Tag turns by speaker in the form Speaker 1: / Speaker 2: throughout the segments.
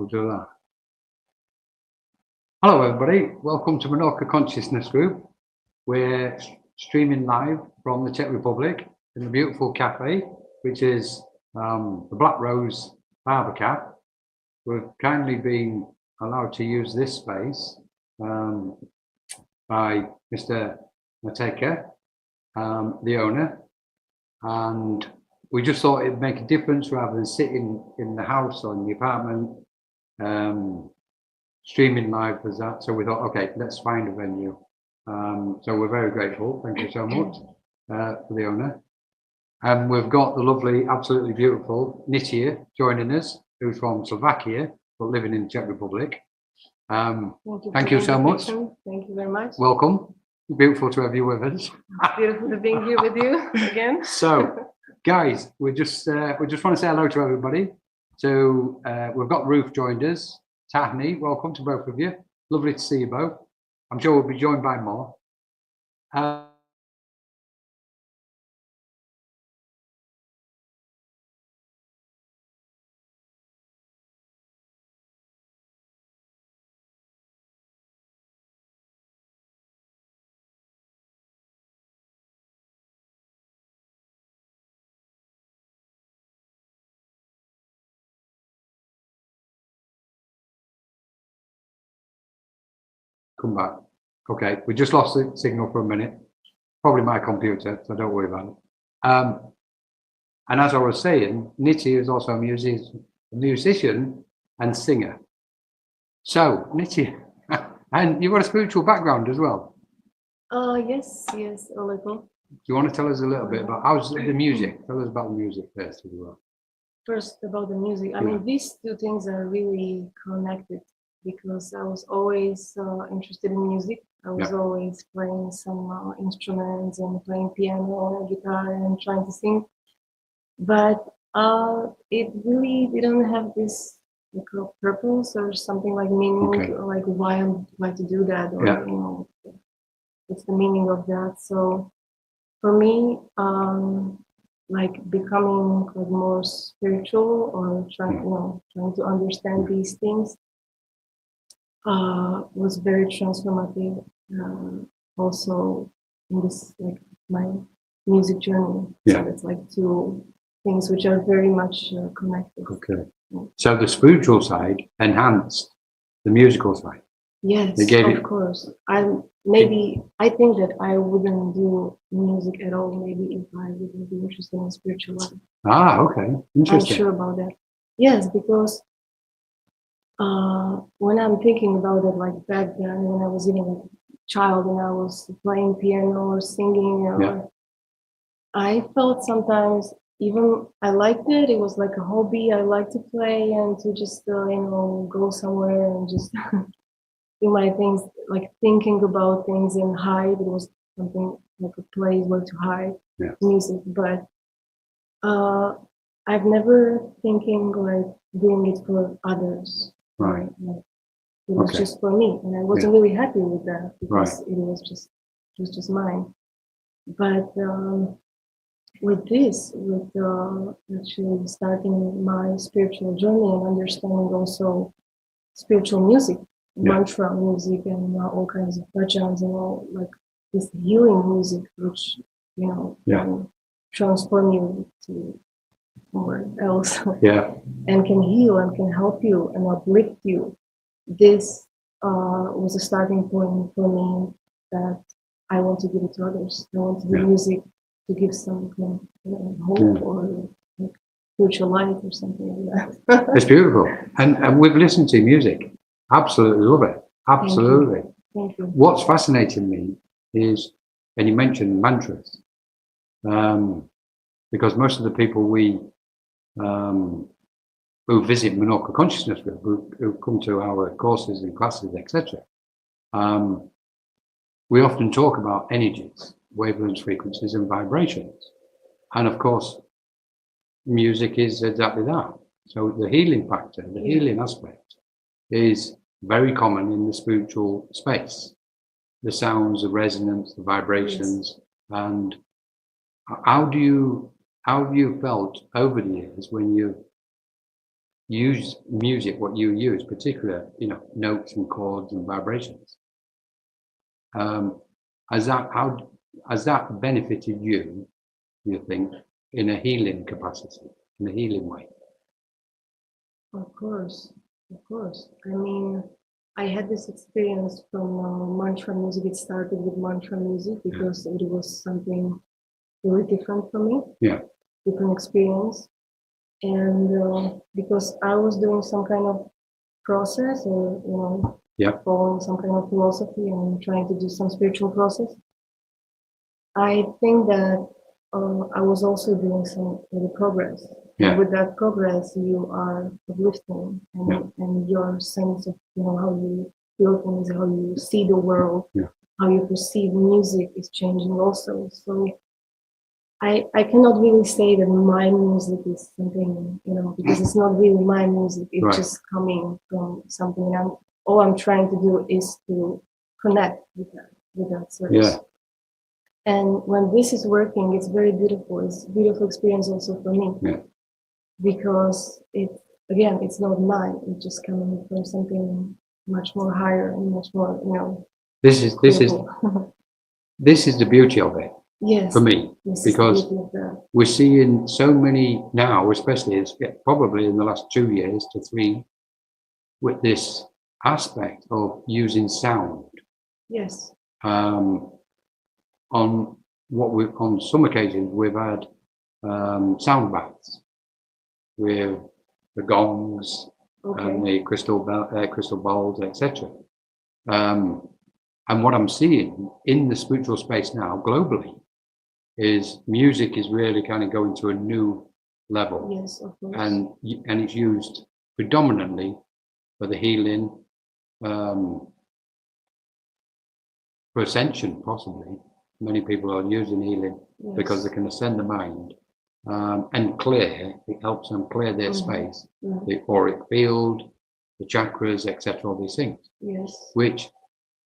Speaker 1: we'll do that. Hello everybody, welcome to Menorca Consciousness Group. We're streaming live from the Czech Republic in the beautiful cafe, which is the Black Rose Barber Cap. We've kindly been allowed to use this space by Mr. Nitya, the owner, and we just thought it'd make a difference rather than sitting in the house or in the apartment streaming live as that. So we thought, okay, let's find a venue. So we're very grateful. Thank you so much for the owner. And we've got the lovely, absolutely beautiful Nitya joining us, who's from Slovakia, but living in the Czech Republic. Thank you so much.
Speaker 2: Thank you very much.
Speaker 1: Welcome. Beautiful to have you with us.
Speaker 2: Beautiful to be here with you again.
Speaker 1: So, guys, we just want to say hello to everybody. So we've got Ruth joined us. Tahni, welcome to both of you. Lovely to see you both. I'm sure we'll be joined by more. Come back. Okay, we just lost the signal for a minute. Probably my computer, so don't worry about it. And as I was saying, Nitya is also a musician and singer. So, Nitya, and you've got a spiritual background as well.
Speaker 2: Yes, a little.
Speaker 1: Do you want to tell us a little bit about how's the music? Tell us about the music first as well.
Speaker 2: First, about the music. I mean, these two things are really connected, because I was always interested in music. I was always playing some instruments and playing piano and guitar and trying to sing. But it really didn't have this like a purpose or something like meaning, or like why I like to do that, or you know, what's the meaning of that. So for me, like becoming like more spiritual or trying to understand these things was very transformative. Also in this like my music journey. So it's like two things which are very much connected.
Speaker 1: Okay. So the spiritual side enhanced the musical side.
Speaker 2: Yes, of course. I think that I wouldn't do music at all, maybe if I wouldn't be interested in spirituality.
Speaker 1: Ah, okay. Interesting.
Speaker 2: I'm sure about that. Yes, because when I'm thinking about it, like back then when I was even a child and I was playing piano or singing, I felt sometimes, even I liked it. It was like a hobby. I liked to play and to just go somewhere and just do my things, like thinking about things and hide. It was something like a place where to hide music. But I've never thinking like doing it for others.
Speaker 1: Right.
Speaker 2: Like, it was just for me, and I wasn't really happy with that because it was just mine. But with actually starting my spiritual journey and understanding also spiritual music, mantra music, and all kinds of bhajans and all like this healing music, which can transform you to somewhere else, and can heal and can help you and uplift you. This was a starting point for me that I want to give it to others. I want to do music to give some kind of hope or like spiritual light or something like that.
Speaker 1: It's beautiful, and we've listened to music. Absolutely love it. Absolutely.
Speaker 2: Thank you.
Speaker 1: What's fascinating me is, and you mentioned mantras, because most of the people who visit Menorca Consciousness Group, who come to our courses and classes, etc., we often talk about energies, wavelengths, frequencies, and vibrations. And of course, music is exactly that. So the healing factor, the healing aspect is very common in the spiritual space. The sounds, the resonance, the vibrations, and how have you felt over the years when use music, what you use, particular, notes and chords and vibrations. Has that benefited you think, in a healing capacity, in a healing way?
Speaker 2: Of course. I mean, I had this experience from mantra music. It started with mantra music because it was something really different for me.
Speaker 1: Yeah.
Speaker 2: Different experience. And because I was doing some kind of process or, following some kind of philosophy and trying to do some spiritual process, I think that I was also doing some progress.
Speaker 1: Yeah.
Speaker 2: And with that progress, you are uplifting, and your sense of how you feel things, how you see the world, how you perceive music is changing also. So I cannot really say that my music is something, because it's not really my music. It's just coming from something. And all I'm trying to do is to connect with that source.
Speaker 1: Yeah.
Speaker 2: And when this is working, it's very beautiful. It's a beautiful experience also for me.
Speaker 1: Yeah.
Speaker 2: Because it's not mine. It's just coming from something much more higher and much more,
Speaker 1: This is the beauty of it.
Speaker 2: Yes.
Speaker 1: For me, because we're seeing so many now, especially probably in the last 2 years to 3, with this aspect of using sound.
Speaker 2: Yes.
Speaker 1: On some occasions we've had sound baths with the gongs and the crystal bowls, etc. And what I'm seeing in the spiritual space now, globally, is music is really kind of going to a new level.
Speaker 2: Yes, of course.
Speaker 1: And it's used predominantly for the healing, for ascension, possibly. Many people are using healing because they can ascend the mind and clear. It helps them clear their space, the auric field, the chakras, etc. All these things.
Speaker 2: Yes.
Speaker 1: Which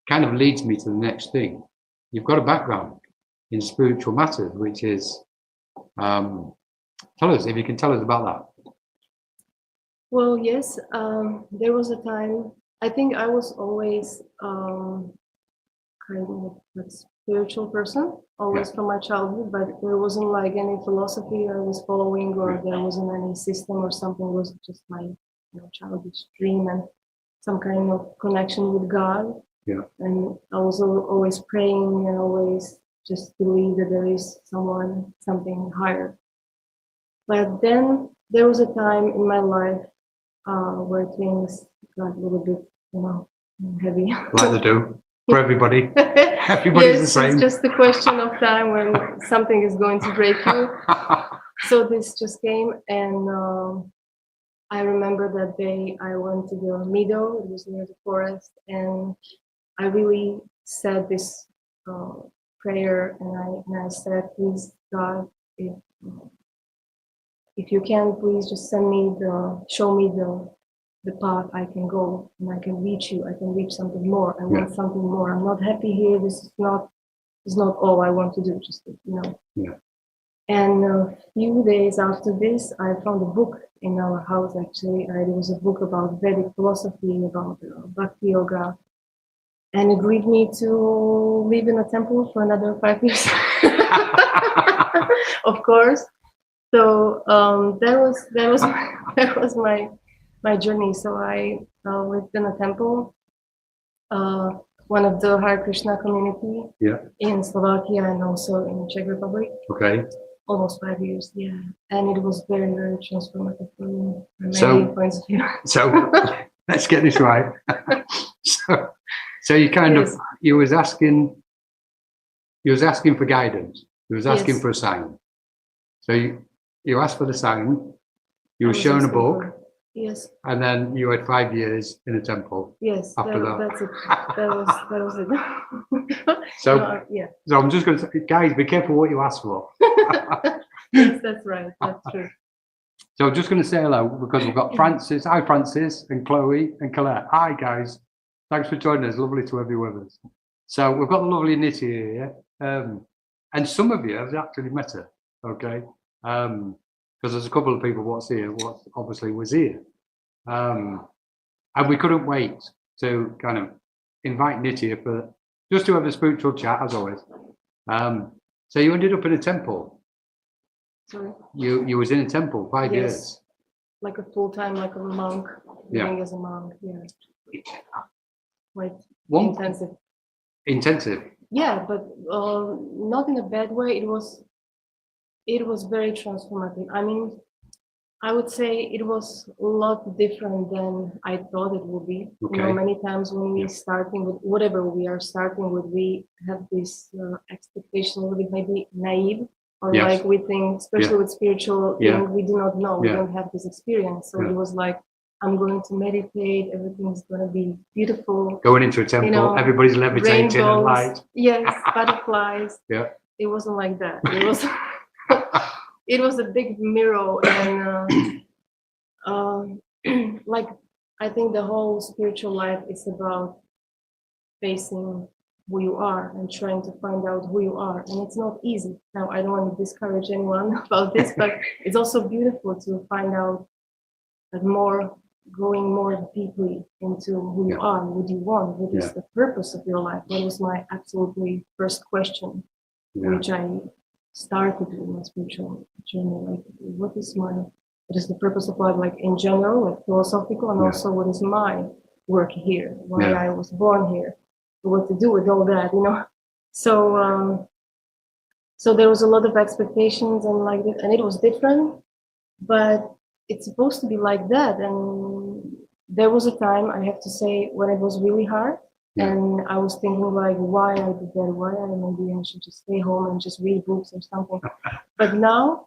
Speaker 1: kind of leads me to the next thing. You've got a background in spiritual matters, which is, tell us if you can tell us about that.
Speaker 2: Well, yes, there was a time. I think I was always kind of a spiritual person, always from my childhood, but there wasn't like any philosophy I was following, or there wasn't any system or something. It was just my childish dream and some kind of connection with God.
Speaker 1: Yeah.
Speaker 2: And I was always praying and always just believe that there is something higher. But then there was a time in my life where things got a little bit, heavy.
Speaker 1: Like they do for everybody. Everybody's the same.
Speaker 2: It's just a question of time when something is going to break you. So this just came, and I remember that day I went to the meadow. It was near the forest, and I really said this prayer, and I said, "Please, God, if you can, please just show me the path I can go, and I can reach you. I can reach something more. I want something more. I'm not happy here. This is not all I want to do. Just
Speaker 1: Yeah.
Speaker 2: And a few days after this, I found a book in our house. Actually, it was a book about Vedic philosophy, about Bhakti yoga, and it agreed me to live in a temple for another 5 years. Of course. So that was my journey. So I lived in a temple, one of the Hare Krishna community in Slovakia and also in Czech Republic.
Speaker 1: Okay.
Speaker 2: Almost 5 years, and it was very, very transformative for me from many points of view.
Speaker 1: So let's get this right. So you kind of was asking for guidance. You was asking for a sign. So you asked for the sign. You were shown a book.
Speaker 2: Yes.
Speaker 1: And then you had 5 years in a temple.
Speaker 2: Yes.
Speaker 1: After
Speaker 2: that's it. That was it.
Speaker 1: So So I'm just going to say, guys, be careful what you ask for.
Speaker 2: Yes, that's right. That's true.
Speaker 1: So I'm just going to say hello because we've got Francis. Hi, Francis, and Chloe and Colette. Hi, guys. Thanks for joining us. Lovely to have you with us. So we've got the lovely Nitya here. And some of you have actually met her. Okay. Because there's a couple of people what's here, what obviously was here. And we couldn't wait to kind of invite Nitya for just to have a spiritual chat, as always. So you ended up in a temple.
Speaker 2: Sorry.
Speaker 1: You was in a temple 5
Speaker 2: Yes.
Speaker 1: years.
Speaker 2: Like a full-time, like a monk, living as a monk. Yeah. Quite intensive.
Speaker 1: Intensive.
Speaker 2: Yeah, but not in a bad way. It was very transformative. I mean, I would say it was a lot different than I thought it would be.
Speaker 1: Okay.
Speaker 2: You know, many times when we starting with whatever we are starting with, we have this expectation, a little bit maybe naive, or like we think, especially with spiritual things, we do not know, we don't have this experience. So it was like, I'm going to meditate, everything's going to be beautiful.
Speaker 1: Going into a temple, you know, everybody's levitating and light.
Speaker 2: Yes, butterflies.
Speaker 1: Yeah.
Speaker 2: It wasn't like that. It was. It was a big mirror, and like I think the whole spiritual life is about facing who you are and trying to find out who you are, and it's not easy. Now, I don't want to discourage anyone about this, but it's also beautiful to find out that going more deeply into who you are, what you want, what is the purpose of your life. That was my absolutely first question, which I started with my spiritual journey, like what is the purpose of life, like in general, like philosophical, and also what is my work here, why I was born here, what to do with all that, you know. So so there was a lot of expectations and like that, and it was different, but it's supposed to be like that. And there was a time, I have to say, when it was really hard. And I was thinking like, why I did that, maybe I should just stay home and just read books or something. But now,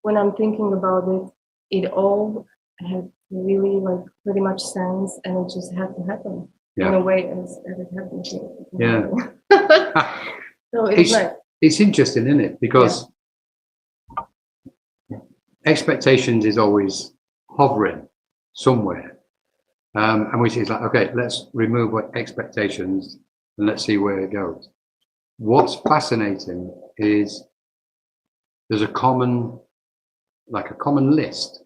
Speaker 2: when I'm thinking about it, it all had really like pretty much sense, and it just had to happen in a way as it happened here.
Speaker 1: Yeah.
Speaker 2: So it's nice.
Speaker 1: It's interesting, isn't it? Because expectations is always hovering somewhere. And which is like, okay, let's remove what expectations and let's see where it goes. What's fascinating is there's a common list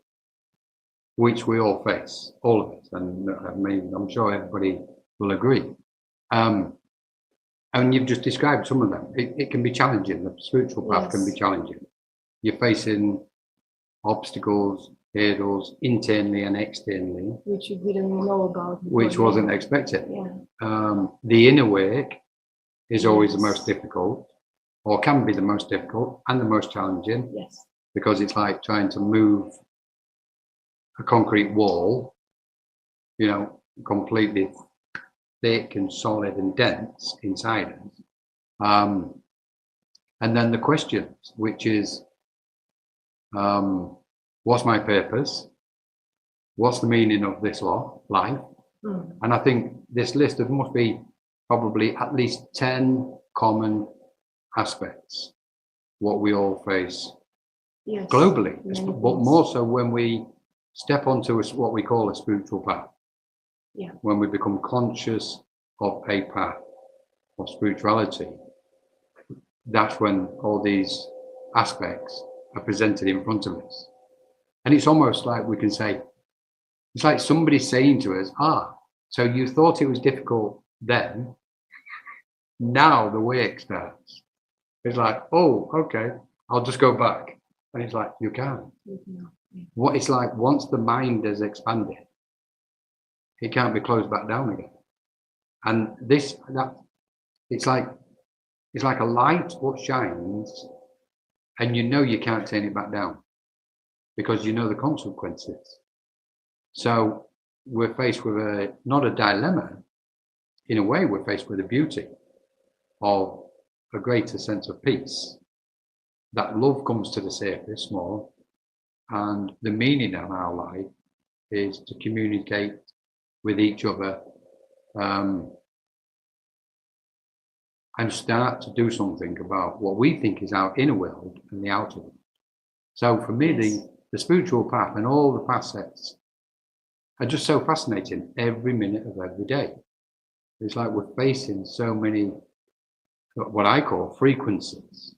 Speaker 1: which we all face, all of us, and I mean, I'm sure everybody will agree. And you've just described some of them. It can be challenging. The spiritual path can be challenging. You're facing obstacles, hurdles, internally and externally,
Speaker 2: which you didn't know about,
Speaker 1: which wasn't expected. The inner work is always the most difficult, or can be the most difficult and the most challenging, because it's like trying to move a concrete wall, you know, completely thick and solid and dense inside us. And then the questions, which is, what's my purpose? What's the meaning of this life? And I think this list, there must be probably at least 10 common aspects, what we all face globally, but more so when we step onto what we call a spiritual path. When we become conscious of a path of spirituality, that's when all these aspects are presented in front of us. And it's almost like we can say, it's like somebody saying to us, so you thought it was difficult then, now the work starts. It's like, oh, okay, I'll just go back. And it's like, you can't. What it's like, once the mind has expanded, it can't be closed back down again. And it's like a light what shines, and you know you can't turn it back down because you know the consequences. So we're faced with not a dilemma. In a way, we're faced with the beauty of a greater sense of peace. That love comes to the surface more, and the meaning of our life is to communicate with each other and start to do something about what we think is our inner world and the outer world. So for me, the spiritual path and all the facets are just so fascinating every minute of every day. It's like we're facing so many, what I call frequencies.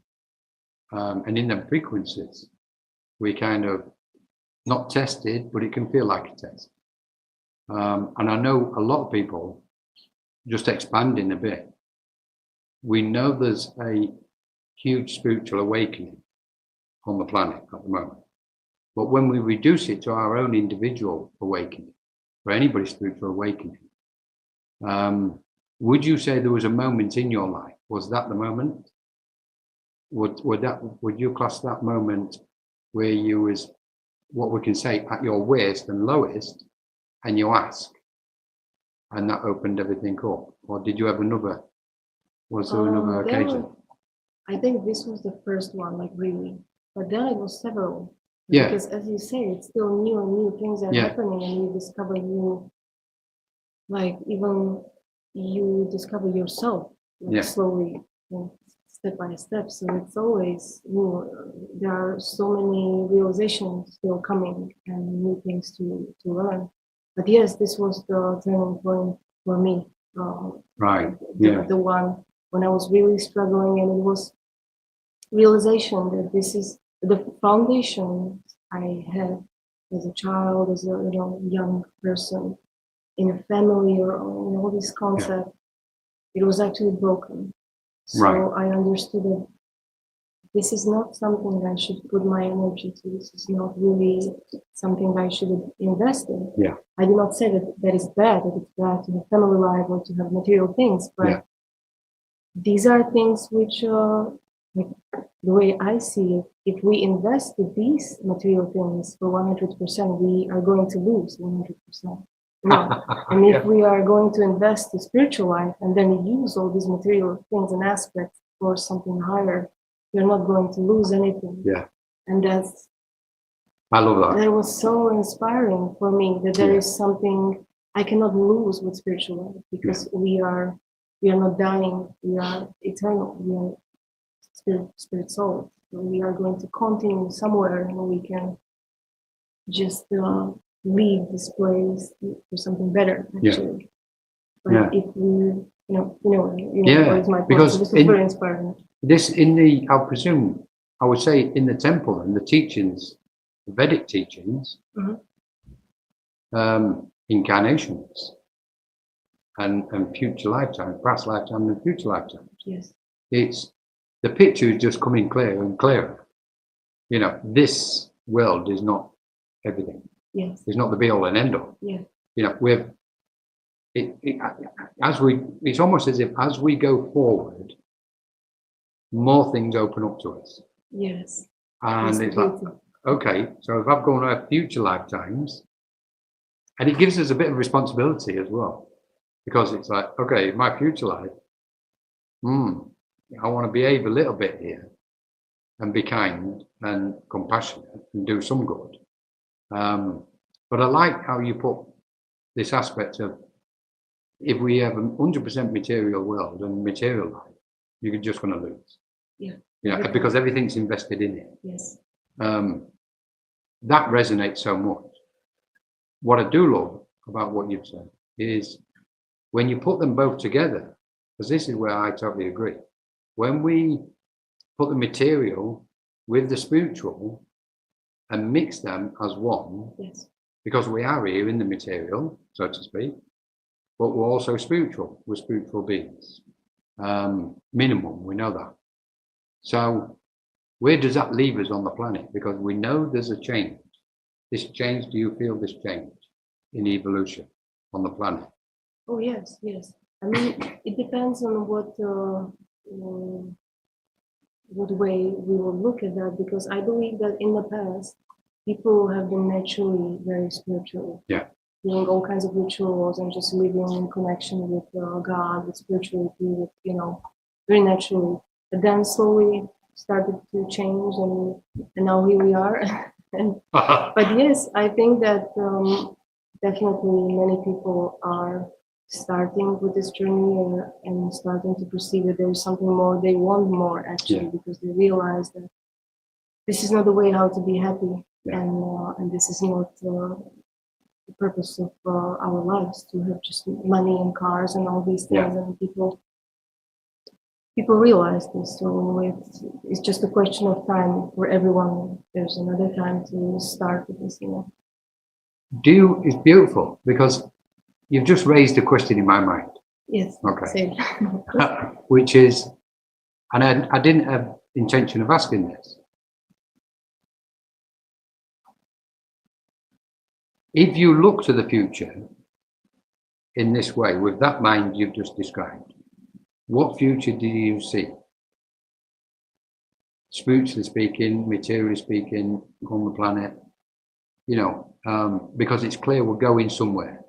Speaker 1: And in them frequencies, we kind of not tested, but it can feel like a test. And I know a lot of people, just expanding a bit, we know there's a huge spiritual awakening on the planet at the moment. But when we reduce it to our own individual awakening, or anybody's spiritual awakening, would you say there was a moment in your life? Was that the moment? Would you class that moment where you was, what we can say, at your worst and lowest, and you ask, and that opened everything up? Or did you have another? Was there another occasion?
Speaker 2: I think this was the first one, like really. But then it was several.
Speaker 1: Yeah.
Speaker 2: Because as you say, it's still new and new things are happening, and you discover new, like even you discover yourself like slowly, step by step. So it's always new. There are so many realizations still coming and new things to learn. But yes, this was the turning point for me.
Speaker 1: Right.
Speaker 2: The one when I was really struggling, and it was realization that this is the foundation I had as a child, as a young person, in a family, or all this concept. It was actually broken. So I understood that this is not something I should put my energy to. This is not really something I should invest in.
Speaker 1: Yeah.
Speaker 2: I do not say that that is bad, that it's bad to have family life or to have material things, but these are things which, like the way I see it, if we invest in these material things for 100%, we are going to lose 100%. No. And if we are going to invest in spiritual life and then use all these material things and aspects for something higher, you're not going to lose anything.
Speaker 1: Yeah.
Speaker 2: And that's,
Speaker 1: I love that.
Speaker 2: That was so inspiring for me, that there is something I cannot lose with spiritual life, because we are not dying, we are eternal, we are spirit soul. So we are going to continue somewhere, and we can just leave this place for something better, actually. But if we, where's my point?
Speaker 1: Because
Speaker 2: so this was very inspiring.
Speaker 1: This I presume, I would say in the temple and the teachings, the Vedic teachings, incarnations and future lifetimes, past lifetime and future lifetimes.
Speaker 2: Yes.
Speaker 1: It's, the picture is just coming clearer and clearer. This world is not everything.
Speaker 2: Yes.
Speaker 1: It's not the be all and end all.
Speaker 2: Yeah.
Speaker 1: It's almost as if as we go forward, more things open up to us.
Speaker 2: Yes.
Speaker 1: And it's like, okay, so if I've gone to future lifetimes, and it gives us a bit of responsibility as well, because it's like, okay, my future life, I want to behave a little bit here and be kind and compassionate and do some good. But I like how you put this aspect of, if we have a 100% material world and material life, you're just going to lose. Yeah. Because everything's invested in it.
Speaker 2: Yes.
Speaker 1: That resonates so much. What I do love about what you've said is when you put them both together, because this is where I totally agree. When we put the material with the spiritual and mix them as one, because we are here in the material, so to speak, but we're also spiritual. We're spiritual beings. Minimum, we know that. So where does that leave us on the planet? Because we know there's a change. This change, do you feel this change in evolution on the planet?
Speaker 2: Oh, yes, yes. I mean, it depends on what way we will look at that, because I believe that in the past, people have been naturally very spiritual.
Speaker 1: Yeah.
Speaker 2: Doing all kinds of rituals and just living in connection with God, with spirituality, with, very naturally. But then slowly started to change, and now here we are. But yes, I think that definitely many people are starting with this journey and starting to perceive that there is something more. They want more, actually, because they realize that this is not the way how to be happy, and this is not the purpose of our lives, to have just money and cars and all these things. And people realize this, so it's just a question of time for everyone. There's another time to start with this,
Speaker 1: It's beautiful, because you've just raised a question in my mind.
Speaker 2: Yes.
Speaker 1: Okay.
Speaker 2: Same.
Speaker 1: Which is, and I didn't have intention of asking this. If you look to the future in this way, with that mind you've just described, what future do you see? Spiritually speaking, materially speaking, on the planet, you know, because it's clear we're going somewhere.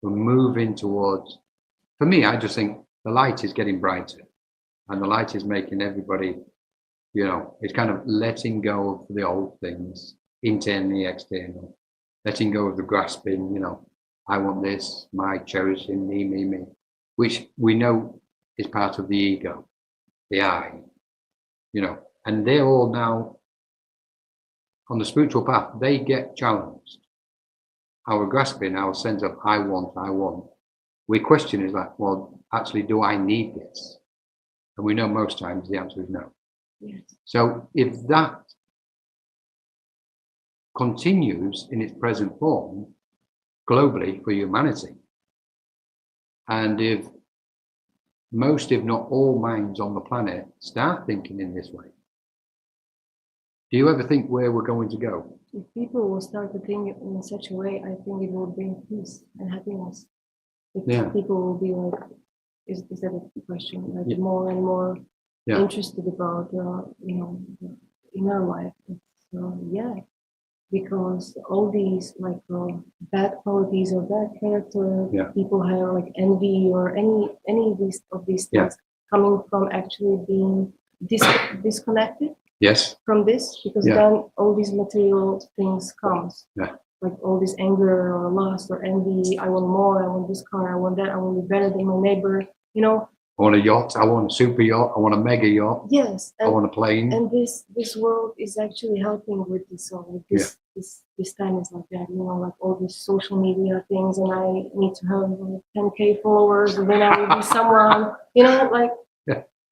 Speaker 1: We're moving towards, for me, I just think the light is getting brighter, and the light is making everybody, you know, it's kind of letting go of the old things, internally, external, letting go of the grasping, you know, I want this, my cherishing, me, which we know is part of the ego, the I, you know, and they're all now on the spiritual path, they get challenged. Our grasping, our sense of I want, we question is like, well, actually, do I need this? And we know most times the answer is no.
Speaker 2: Yes.
Speaker 1: So if that continues in its present form globally for humanity, and if most, if not all minds on the planet start thinking in this way, do you ever think where we're going to go?
Speaker 2: If people will start to think in such a way, I think it will bring peace and happiness. If people will be like, is that a question? Like more and more interested about, you know, the inner life. Because all these like bad qualities or bad character people have, like envy or any of these things coming from actually being disconnected.
Speaker 1: Yes.
Speaker 2: From this, because then all these material things comes. Yeah. Like all this anger or lust or envy. I want more. I want this car. I want that. I want to be better than my neighbor. You know.
Speaker 1: I want a yacht. I want a super yacht. I want a mega yacht.
Speaker 2: Yes.
Speaker 1: I want a plane.
Speaker 2: And this world is actually helping with this. So this time is like that. You know, like all these social media things, and I need to have 10K followers, and then I will be someone. You know, like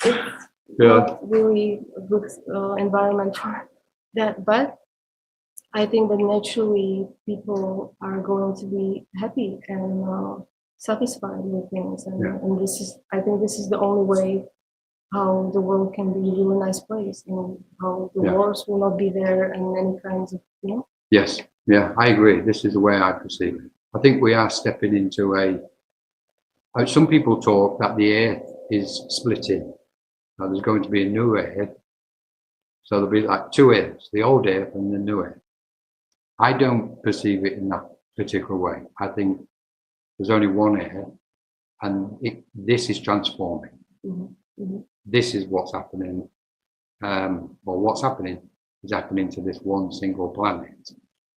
Speaker 2: it's not really a good environment for that. But I think that naturally people are going to be happy and satisfied with things, and this is, I think, this is the only way how the world can be a really nice place, and how the wars will not be there, and any kinds of
Speaker 1: Yes, I agree. This is the way I perceive it. I think we are stepping into some people talk that the earth is splitting. Now there's going to be a new earth, so there'll be like two earths, the old earth and the new earth. I don't perceive it in that particular way. I think there's only one earth, and this is transforming. Mm-hmm. This is what's happening. What's happening is happening to this one single planet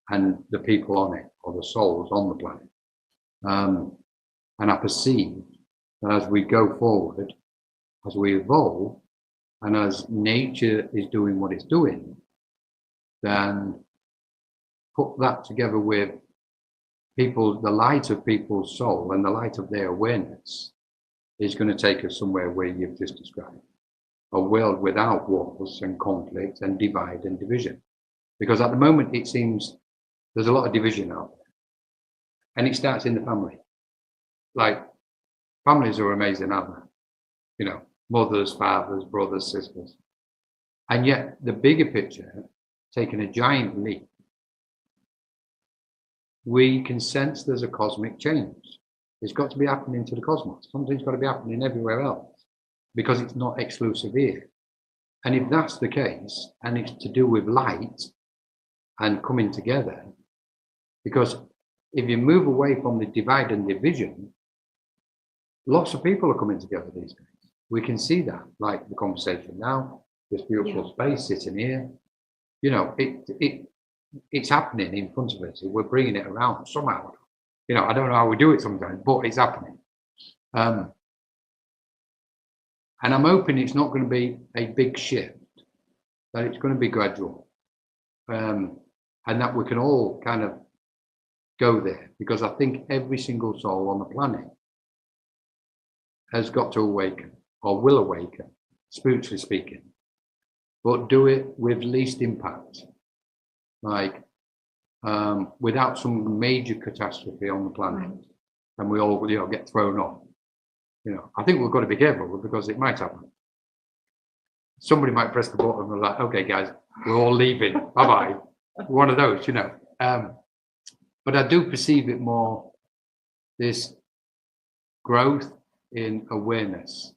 Speaker 1: and the people on it, or the souls on the planet. And I perceive that as we go forward, as we evolve, and as nature is doing what it's doing, then put that together with the light of people's soul and the light of their awareness is going to take us somewhere where you've just described. A world without wars and conflict and divide and division. Because at the moment it seems there's a lot of division out there. And it starts in the family. Like, families are amazing, aren't they? You know, mothers, fathers, brothers, sisters. And yet the bigger picture, taking a giant leap, we can sense there's a cosmic change. It's got to be happening to the cosmos. Something's got to be happening everywhere else, because it's not exclusive here. And if that's the case, and it's to do with light and coming together, because if you move away from the divide and division, lots of people are coming together these days. We can see that, like the conversation now, this beautiful space sitting here. You know, it's happening in front of us. We're bringing it around somehow. You know, I don't know how we do it sometimes, but it's happening. And I'm hoping it's not going to be a big shift, that it's going to be gradual, and that we can all kind of go there, because I think every single soul on the planet has got to awaken, or will awaken, spiritually speaking, but do it with least impact, like without some major catastrophe on the planet. and we all, get thrown off. I think we've got to be careful because it might happen. Somebody might press the button and we're like, okay, guys, we're all leaving. Bye-bye. One of those, But I do perceive it more, this growth in awareness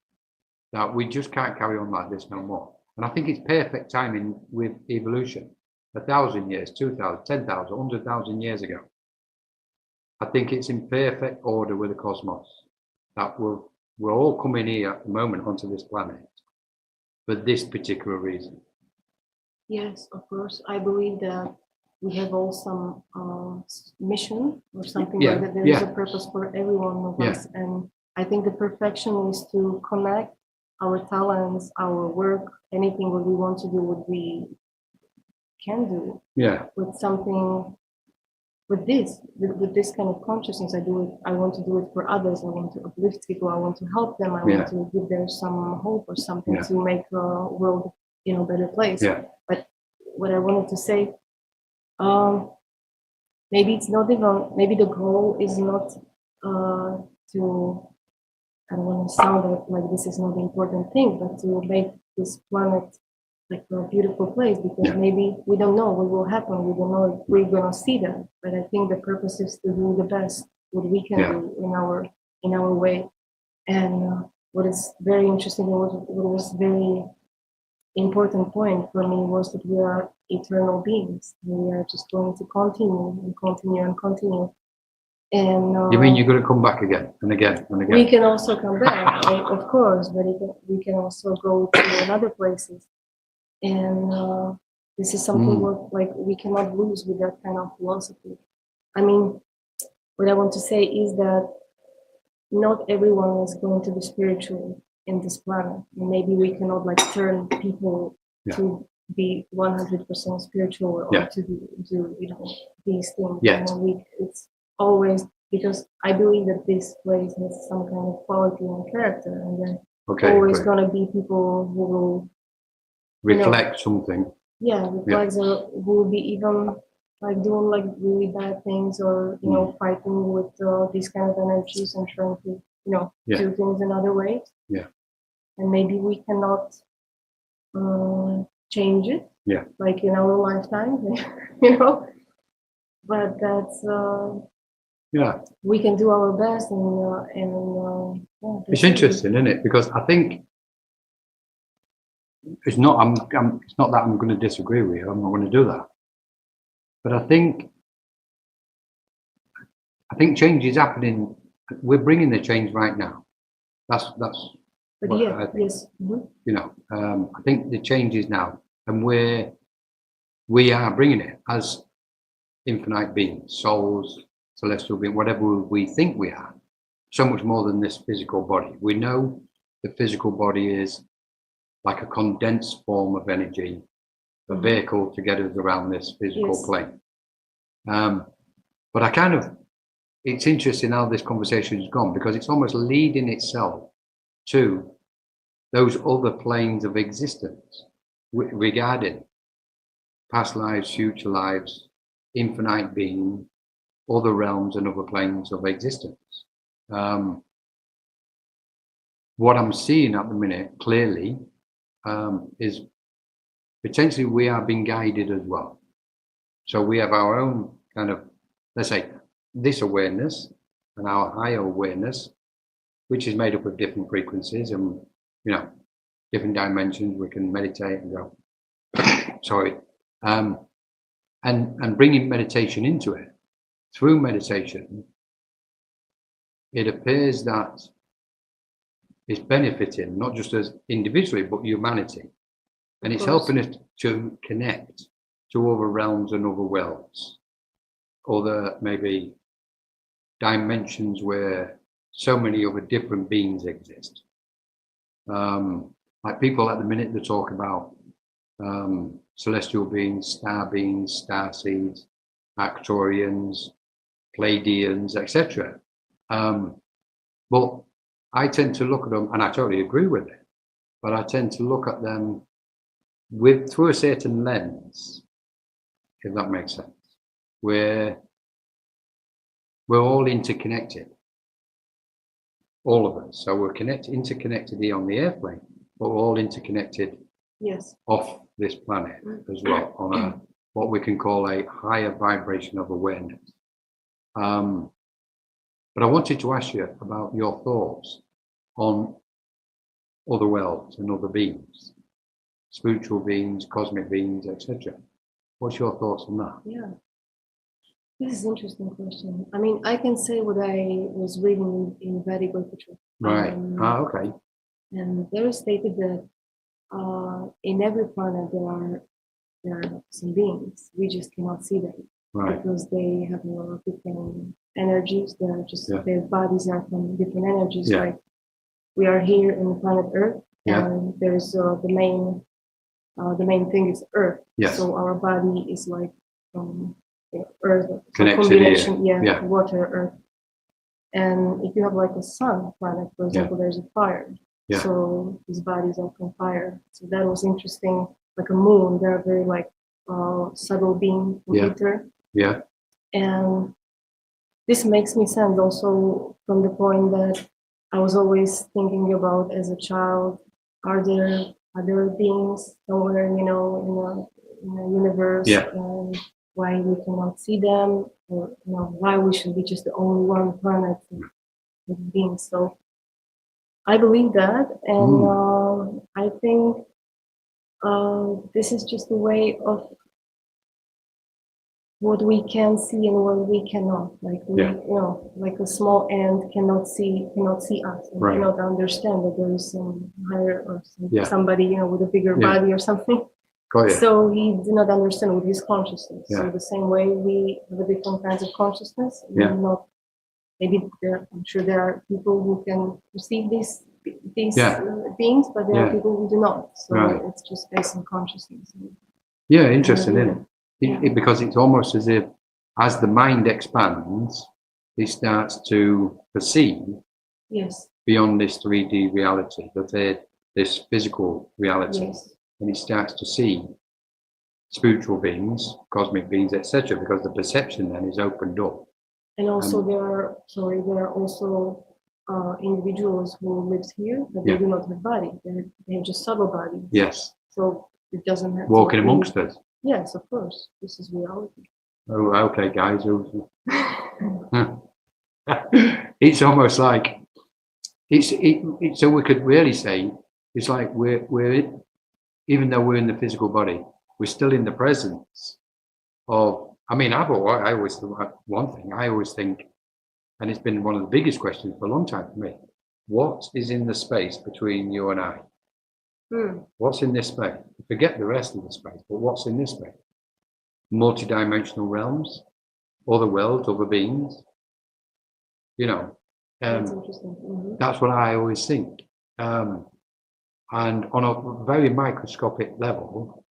Speaker 1: that we just can't carry on like this no more. And I think it's perfect timing with evolution. 1,000 years, 2,000, 10,000, 100,000 years ago. I think it's in perfect order with the cosmos that we're all coming here at the moment onto this planet for this particular reason.
Speaker 2: Yes, of course. I believe that we have all some mission or something like that. There is a purpose for every one of us. And I think the perfection is to connect our talents, our work, anything what we want to do, what we can do with something, with this kind of consciousness. I want to do it for others. I want to uplift people. I want to help them. I want to give them some hope or something to make the world, better place. But what I wanted to say, maybe it's not even, maybe the goal is not to, I don't want to sound like this is not the important thing, but to make this planet like a beautiful place, because maybe we don't know what will happen. We don't know if we're gonna see that. But I think the purpose is to do the best what we can do in our way. And what is very interesting, what was very important point for me was that we are eternal beings. We are just going to continue and continue and continue. And
Speaker 1: you mean you're going to come back again and again and again?
Speaker 2: We can also come back, of course, but we can also go to other places. And this is something we cannot lose with that kind of philosophy. I mean, what I want to say is that not everyone is going to be spiritual in this planet. And maybe we cannot turn people to be 100% spiritual or to do these things. It's always, because I believe that this place has some kind of quality and character, and then always going to be people who will
Speaker 1: reflect something.
Speaker 2: Reflects or who will be even doing really bad things, or fighting with these kind of energies and trying to do things another way. And maybe we cannot change it. In our lifetime, But that's we can do our best, and
Speaker 1: it's interesting, isn't it? Because I think it's not that I'm going to disagree with you. I'm not going to do that. But I think change is happening. We're bringing the change right now. That's what I think.
Speaker 2: Yes. Mm-hmm.
Speaker 1: I think the change is now, and we are bringing it as infinite beings, souls, celestial beings, whatever we think we are. So much more than this physical body. We know the physical body is like a condensed form of energy, a vehicle to get us around this physical plane. But it's interesting how this conversation has gone, because it's almost leading itself to those other planes of existence regarding past lives, future lives, infinite being, other realms and other planes of existence. What I'm seeing at the minute clearly is potentially we are being guided as well. So we have our own kind of, let's say, this awareness and our higher awareness, which is made up of different frequencies and different dimensions. We can meditate and go sorry, and bringing meditation into it. Through meditation, it appears that it's benefiting not just us individually but humanity, and it's helping us to connect to other realms and other worlds, other maybe dimensions where so many other different beings exist. Like people at the minute that talk about celestial beings, star seeds, Arcturians, Pleiadians, etc. But I tend to look at them, and I totally agree with it, but I tend to look at them through a certain lens, if that makes sense, where we're all interconnected. all of us. So we're interconnected here on the airplane, but we're all interconnected
Speaker 2: Yes.
Speaker 1: off this planet as well on a what we can call a higher vibration of awareness. But I wanted to ask you about your thoughts on other worlds and other beings, spiritual beings, cosmic beings, etc. What's your thoughts on that?
Speaker 2: Yeah. This is an interesting question. I mean, I can say what I was reading in Vedic literature.
Speaker 1: Right. Okay.
Speaker 2: And there is stated that in every planet there are some beings. We just cannot see them.
Speaker 1: Right.
Speaker 2: Because they have a lot of different energies. They're just
Speaker 1: Yeah.
Speaker 2: their bodies are from different energies.
Speaker 1: Yeah.
Speaker 2: Like we are here in the planet Earth,
Speaker 1: Yeah.
Speaker 2: and there's the main thing is Earth.
Speaker 1: Yes.
Speaker 2: So our body is like Earth,
Speaker 1: Connected
Speaker 2: combination,
Speaker 1: here. Yeah.
Speaker 2: water, Earth. And if you have like a sun planet, for example, there's a fire.
Speaker 1: Yeah.
Speaker 2: So these bodies are from fire. So that was interesting. Like a moon, they're very like subtle being from ether.
Speaker 1: Yeah.
Speaker 2: And this makes me sense also from the point that I was always thinking about as a child, are there other beings somewhere, in the universe, and why we cannot see them, or why we should be just the only one planet with beings. So I believe that, and I think this is just a way of what we can see and what we cannot. Like like a small ant cannot see us, and cannot understand that there is some higher or somebody with a bigger body or something. So he did not understand with his consciousness. So the same way we have different kinds of consciousness. Not maybe I'm sure there are people who can perceive these beings, but there are people who do not. So it's just based on consciousness.
Speaker 1: Yeah, interesting, isn't it? Because it's almost as if, as the mind expands, it starts to perceive beyond this 3D reality, this physical reality, and it starts to see spiritual beings, cosmic beings, etc. Because the perception then is opened up.
Speaker 2: And also there are also individuals who lives here, but they do not have body. They have just subtle body.
Speaker 1: Yes.
Speaker 2: So it doesn't have
Speaker 1: walking amongst us.
Speaker 2: Yes, of course. This is reality.
Speaker 1: Oh, okay, guys. It's almost like so we could really say it's like we're even though we're in the physical body, we're still in the presence of. I mean, I always one thing. I always think, and it's been one of the biggest questions for a long time for me. What is in the space between you and I? What's in this space? Forget the rest of the space, but what's in this space? Multi-dimensional realms, other worlds, other beings.
Speaker 2: That's interesting.
Speaker 1: That's what I always think. And on a very microscopic level,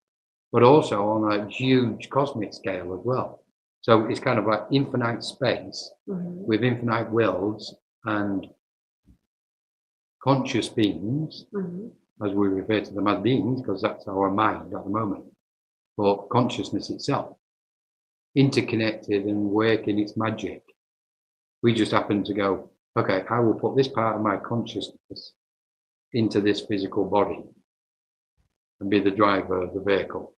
Speaker 1: but also on a huge cosmic scale as well. So it's kind of like infinite space with infinite worlds and conscious beings. As we refer to them as beings, because that's our mind at the moment, but consciousness itself, interconnected and working its magic. We just happen to go, okay, I will put this part of my consciousness into this physical body and be the driver of the vehicle,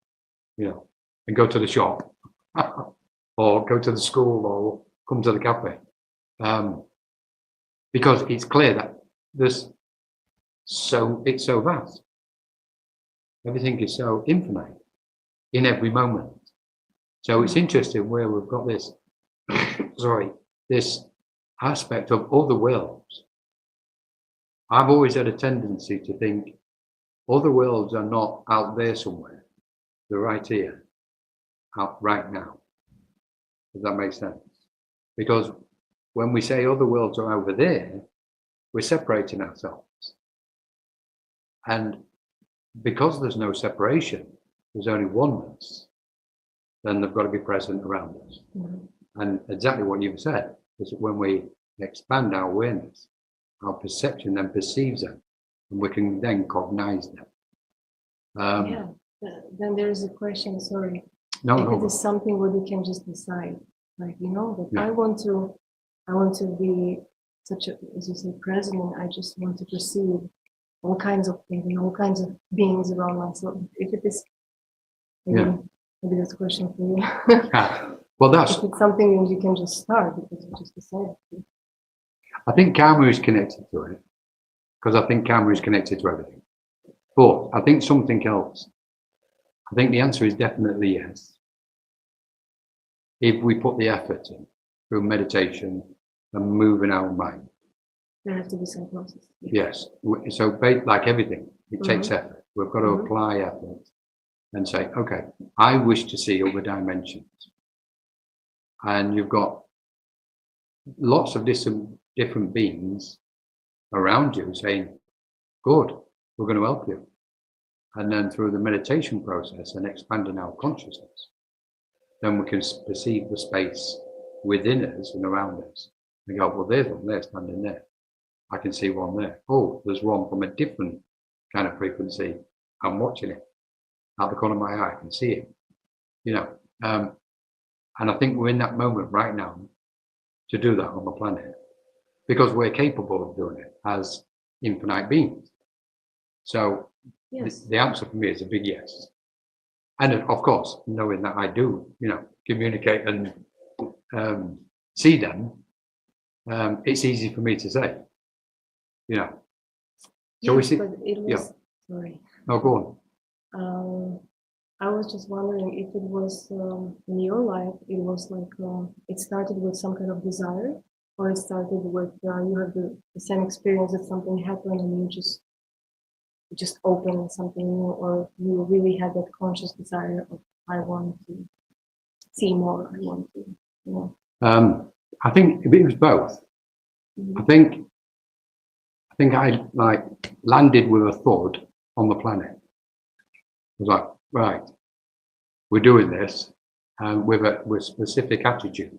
Speaker 1: and go to the shop or go to the school or come to the cafe. Because it's clear that it's so vast. Everything is so infinite in every moment. So it's interesting where we've got this, this aspect of other worlds. I've always had a tendency to think other worlds are not out there somewhere. They're right here, out right now. Does that make sense? Because when we say other worlds are over there, we're separating ourselves. And because there's no separation, there's only oneness, then they've got to be present around us. And exactly what you've said is that when we expand our awareness, our perception then perceives them, and we can then cognize them.
Speaker 2: Then there is a question, sorry.
Speaker 1: No.
Speaker 2: It is something where you can just decide, like, that I want to be such a, as you say, present, and I just want to perceive all kinds of things and all kinds of beings around myself. If it is, maybe that's a question for you.
Speaker 1: Well, that's.
Speaker 2: If it's something you can just start because you just decided to.
Speaker 1: I think karma is connected to it, because I think karma is connected to everything. But I think something else. I think the answer is definitely yes. If we put the effort in through meditation and moving our mind.
Speaker 2: There has to be some process.
Speaker 1: Yes. So like everything, it takes effort. We've got to apply effort and say, okay, I wish to see other dimensions. And you've got lots of different beings around you saying, good, we're going to help you. And then through the meditation process and expanding our consciousness, then we can perceive the space within us and around us. We go, well, there's one there standing there. I can see one there. Oh, there's one from a different kind of frequency. I'm watching it. Out the corner of my eye, I can see it. You know, and I think we're in that moment right now to do that on the planet, because we're capable of doing it as infinite beings. So the answer for me is a big yes. And of course, knowing that I do, you know, communicate and see them, it's easy for me to say, you know. So we see. But it was, sorry. No, go
Speaker 2: on. I was just wondering if it was in your life, it was like it started with some kind of desire, or it started with you had the same experience that something happened and you just opened something new, or you really had that conscious desire of I want to see more, I want to, you know.
Speaker 1: I think it was both. I think I like landed with a thud on the planet. I was like, right, we're doing this with specific attitude,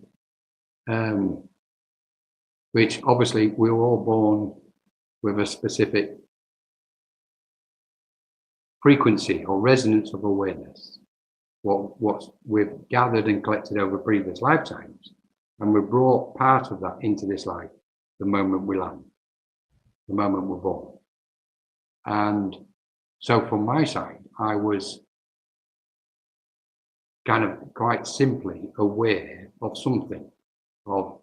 Speaker 1: which obviously we were all born with a specific frequency or resonance of awareness. What we've gathered and collected over previous lifetimes, and we've brought part of that into this life the moment we land, the moment we're born. And so from my side, I was kind of quite simply aware of something, of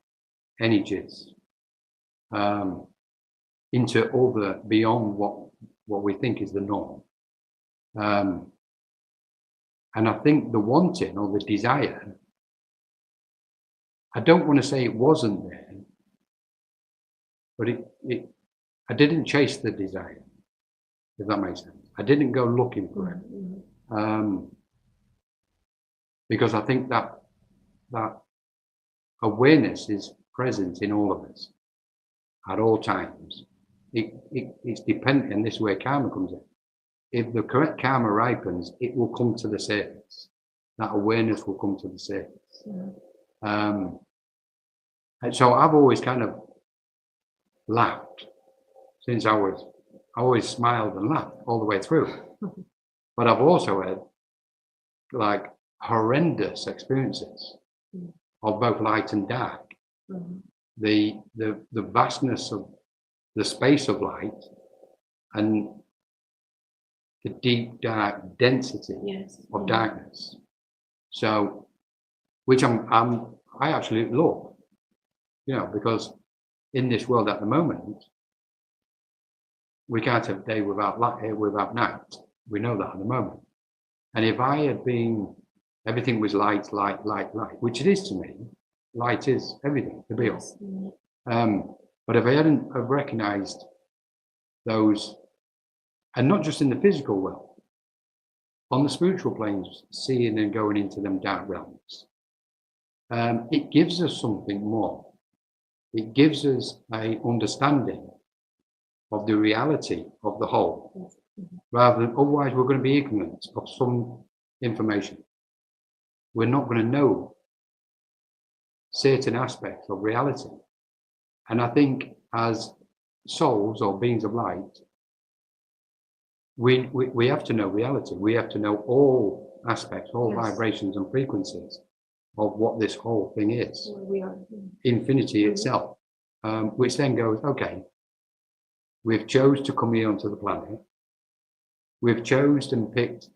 Speaker 1: energies, into other, beyond what we think is the norm. And I think the wanting or the desire, I don't want to say it wasn't there, but I didn't chase the desire, if that makes sense. I didn't go looking for it. Because I think that awareness is present in all of us at all times. It's dependent, and this is where karma comes in. If the correct karma ripens, it will come to the surface. That awareness will come to the surface. And so I've always kind of laughed since I always smiled and laughed all the way through. But I've also had like horrendous experiences of both light and dark. The vastness of the space of light and the deep dark density of darkness. So, which I actually love, you know, because in this world at the moment, we can't have day without light, without night. We know that at the moment. And if I had been, everything was light, which it is to me. Light is everything to be on. But if I hadn't have recognized those, and not just in the physical world, on the spiritual planes, seeing and going into them dark realms, it gives us something more. It gives us an understanding of the reality of the whole, rather than otherwise we're going to be ignorant of some information. We're not going to know certain aspects of reality. And I think as souls or beings of light, we have to know reality. We have to know all aspects, all vibrations and frequencies of what this whole thing is.
Speaker 2: We are.
Speaker 1: Infinity itself. which then goes, okay, we've chose to come here onto the planet. We've chosen and picked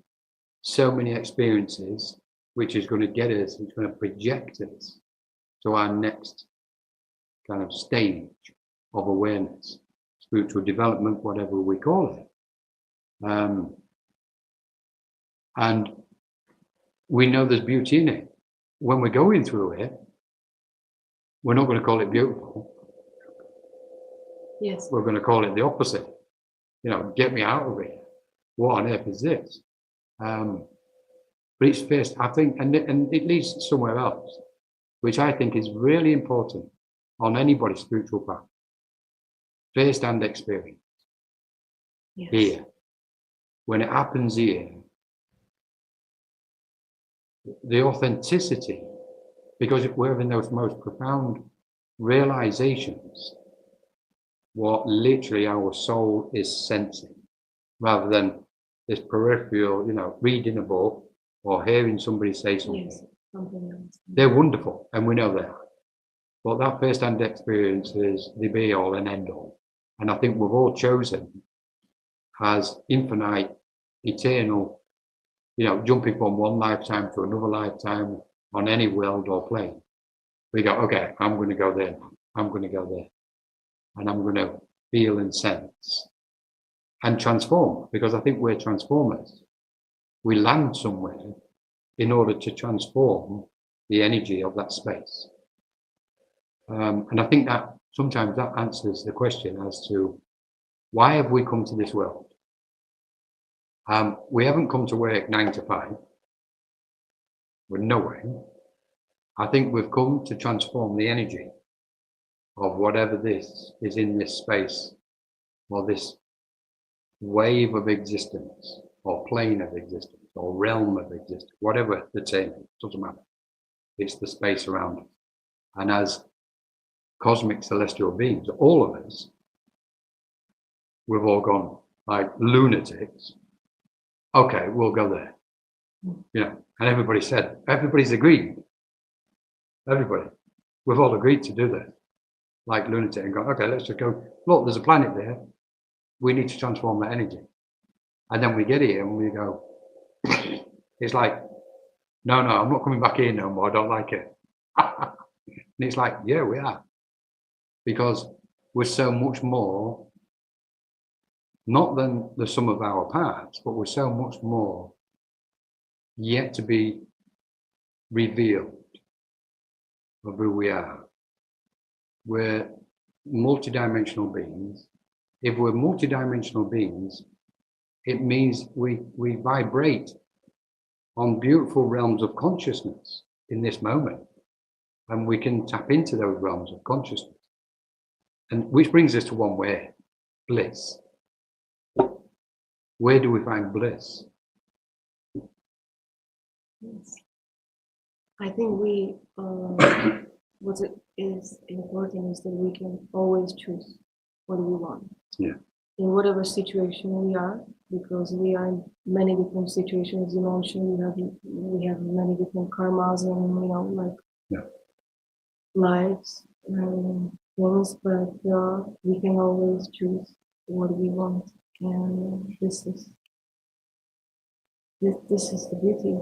Speaker 1: so many experiences, which is going to get us, it's going to project us to our next kind of stage of awareness, spiritual development, whatever we call it. And we know there's beauty in it. When we're going through it, we're not going to call it beautiful.
Speaker 2: Yes.
Speaker 1: We're going to call it the opposite. You know, get me out of here. What on earth is this? But it's first, I think, and it leads somewhere else, which I think is really important on anybody's spiritual path. First-hand experience.
Speaker 2: Yes.
Speaker 1: Here. When it happens here, the authenticity, because we're having those most profound realizations, what literally our soul is sensing, rather than this peripheral, you know, reading a book or hearing somebody say something.
Speaker 2: Yes, something else.
Speaker 1: They're wonderful, and we know they are. But that first-hand experience is the be-all and end-all. And I think we've all chosen as infinite, eternal, you know, jumping from one lifetime to another lifetime on any world or plane. We go, okay, I'm going to go there. I'm going to go there. And I'm going to feel and sense and transform, because I think we're transformers. We land somewhere in order to transform the energy of that space. And I think that sometimes that answers the question as to why have we come to this world? We haven't come to work 9 to 5. We're nowhere. I think we've come to transform the energy of whatever this is in this space, or this wave of existence, or plane of existence, or realm of existence, whatever the term is, doesn't matter. It's the space around us. And as cosmic celestial beings, all of us, we've all gone like lunatics. Okay, we'll go there. You know, and everybody's agreed. Everybody. We've all agreed to do this. Like lunatic, and go, okay, let's just go, look, there's a planet there. We need to transform that energy. And then we get here and we go, it's like, no, I'm not coming back here no more. I don't like it. And it's like, yeah, we are. Because we're so much more, not than the sum of our parts, but we're so much more yet to be revealed of who we are. We're multidimensional beings. If we're multidimensional beings, it means we vibrate on beautiful realms of consciousness in this moment. And we can tap into those realms of consciousness. And which brings us to one word, bliss. Where do we find bliss?
Speaker 2: Yes. I think what is important is that we can always choose what we want.
Speaker 1: Yeah.
Speaker 2: In whatever situation we are, because we are in many different situations. You mentioned we have many different karmas and lives and things, but we can always choose what we want, and this is the beauty.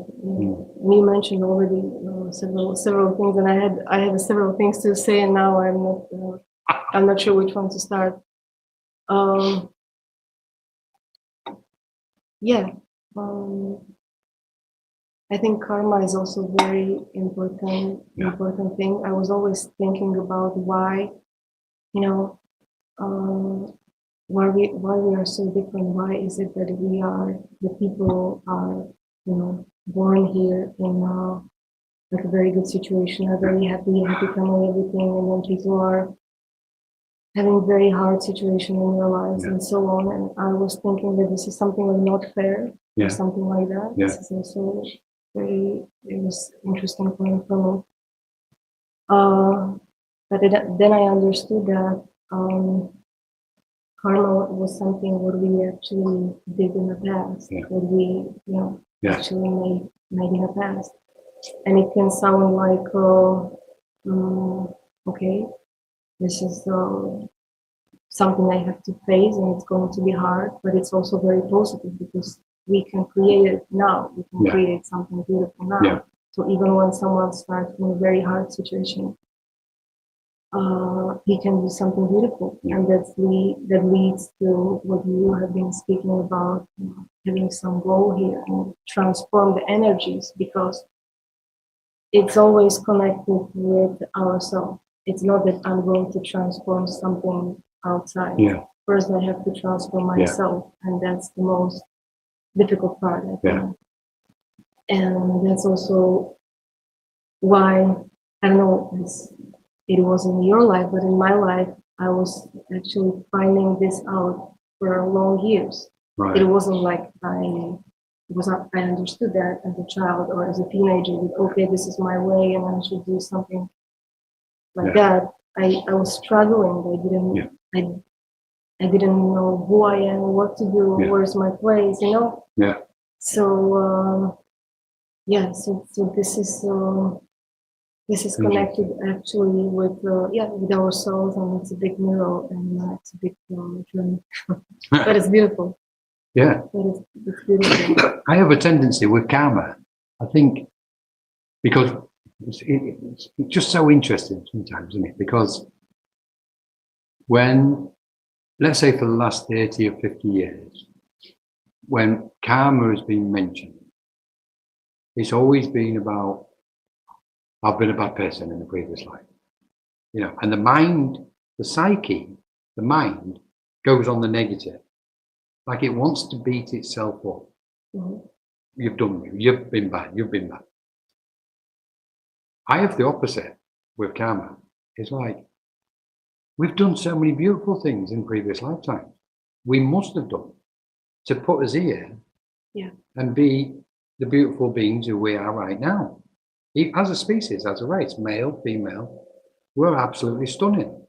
Speaker 2: We mentioned already several things, and I had several things to say, and now I'm not sure which one to start. I think karma is also very important thing. I was always thinking about why we are so different. Why is it that the people are born here in like a very good situation, a very happy family, everything, and then people are having very hard situation in their lives and so on. And I was thinking that this is something like not fair or something like that. This is also it was interesting point for me. But then I understood that karma was something what we actually did in the past, what we actually made in the past. And it can sound like okay, this is something I have to face, and it's going to be hard, but it's also very positive because we can create it now. We can create something beautiful now.
Speaker 1: Yeah.
Speaker 2: So even when someone starts from a very hard situation, he can do something beautiful, and that leads to what you have been speaking about, having some goal here and transform the energies, because it's always connected with ourselves. It's not that I'm going to transform something outside.
Speaker 1: Yeah.
Speaker 2: First, I have to transform myself, and that's the most difficult part, I think. And that's also why, I don't know, it was in your life, but in my life, I was actually finding this out for long years.
Speaker 1: Right.
Speaker 2: It wasn't like I understood that as a child or as a teenager, that, okay, this is my way and I should do something like that. I was struggling. I didn't know who I am, what to do, where's my place, you know?
Speaker 1: Yeah.
Speaker 2: So, so this is connected actually with our souls, and it's a big mirror, and it's a big journey. But it's beautiful.
Speaker 1: Yeah.
Speaker 2: But it's beautiful.
Speaker 1: I have a tendency with karma, I think, because it's just so interesting sometimes, isn't it? Because when, let's say for the last 30 or 50 years, when karma has been mentioned, it's always been about, I've been a bad person in the previous life, you know, and the mind, the psyche, the mind goes on the negative, like it wants to beat itself up.
Speaker 2: Mm-hmm.
Speaker 1: You've done me, you've been bad, you've been bad. I have the opposite with karma. It's like, we've done so many beautiful things in previous lifetimes. We must have done to put us here and be the beautiful beings who we are right now. As a species, as a race, male, female, we're absolutely stunning.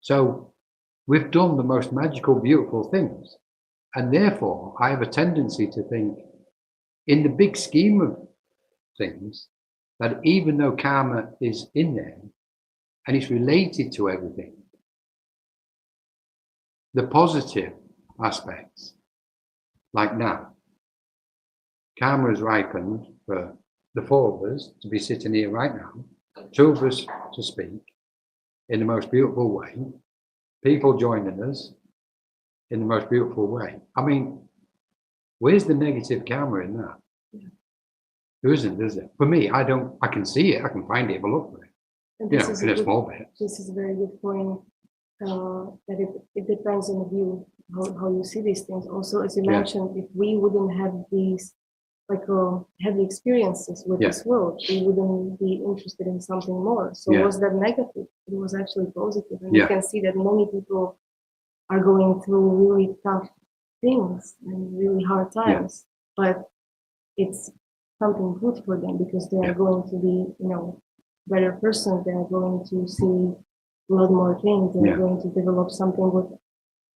Speaker 1: So we've done the most magical, beautiful things. And therefore, I have a tendency to think, in the big scheme of things, that even though karma is in there and it's related to everything, the positive aspects, like now, karma has ripened for the four of us to be sitting here right now, two of us to speak in the most beautiful way, people joining us in the most beautiful way. I mean, where's the negative karma in that? There isn't, is it? For me, I can see it, I can find it, but look for it. You know, in a small bit.
Speaker 2: This is a very good point, that it depends on the view, how you see these things. Also, as you mentioned, if we wouldn't have these heavy experiences with this world, we wouldn't be interested in something more. So was that negative? It was actually positive. And you can see that many people are going through really tough things and really hard times, but it's something good for them because they are going to be, you know, better person. They are going to see a lot more things. They are going to develop something what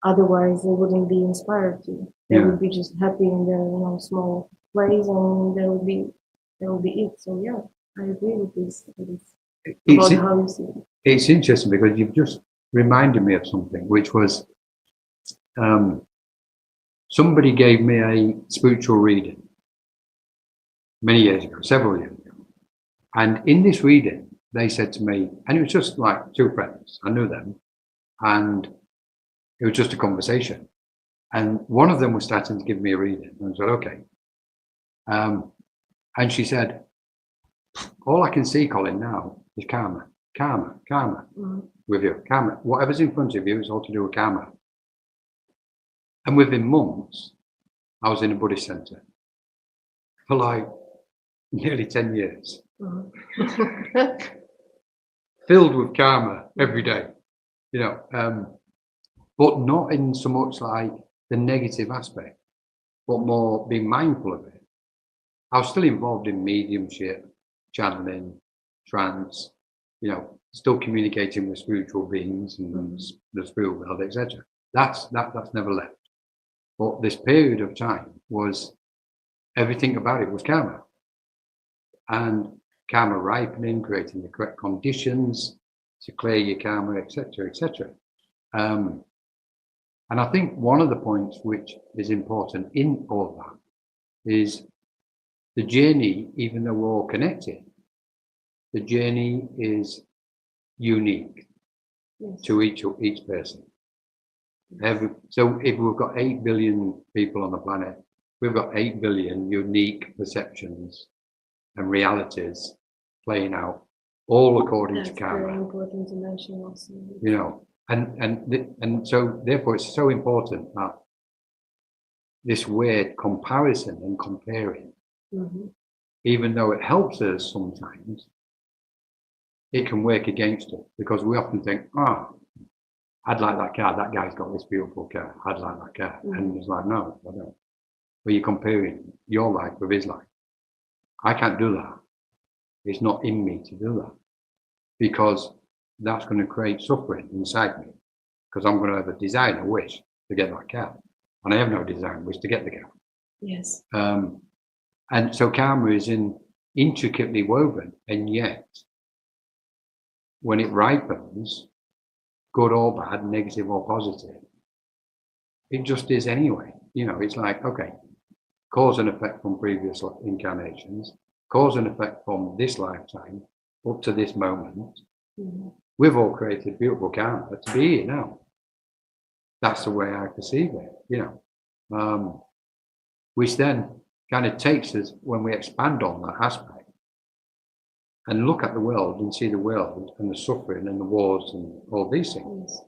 Speaker 2: otherwise they wouldn't be inspired to. They would be just happy in their, you know, small place, and that will be it. So yeah, I agree with this. About how you see it.
Speaker 1: It's interesting because you've just reminded me of something, which was somebody gave me a spiritual reading many years ago, several years ago. And in this reading, they said to me, and it was just like two friends, I knew them, and it was just a conversation. And one of them was starting to give me a reading. And I said, okay. And she said, all I can see, Colin, now is karma with you. Karma. Whatever's in front of you is all to do with karma. And within months, I was in a Buddhist center for like nearly 10 years. Filled with karma every day, you know, but not in so much like the negative aspect, but more being mindful of it. I was still involved in mediumship, channeling, trance, you know, still communicating with spiritual beings and the spirit world, etc. That's never left. But this period of time was, everything about it was karma. And karma ripening, creating the correct conditions, to clear your karma, etc., etc. And I think one of the points which is important in all that is the journey, even though we're all connected, the journey is unique to each person. So if we've got 8 billion people on the planet, we've got 8 billion unique perceptions and realities playing out, all according to karma.
Speaker 2: Very important to mention also.
Speaker 1: You know, and so therefore it's so important that this weird comparison and comparing, even though it helps us sometimes, it can work against us, because we often think, I'd like that car, that guy's got this beautiful car, I'd like that car. And it's like, no, I don't. But you're comparing your life with his life. I can't do that. It's not in me to do that, because that's going to create suffering inside me, because I'm going to have a desire, a wish to get that car. And I have no desire and wish to get the car.
Speaker 2: Yes.
Speaker 1: And so karma is intricately woven, and yet when it ripens, good or bad, negative or positive, it just is anyway. You know, it's like, okay, cause and effect from previous incarnations, cause and effect from this lifetime up to this moment. We've all created beautiful karma to be here now. That's the way I perceive it, you know, which then kind of takes us, when we expand on that aspect and look at the world and see the world and the suffering and the wars and all these things,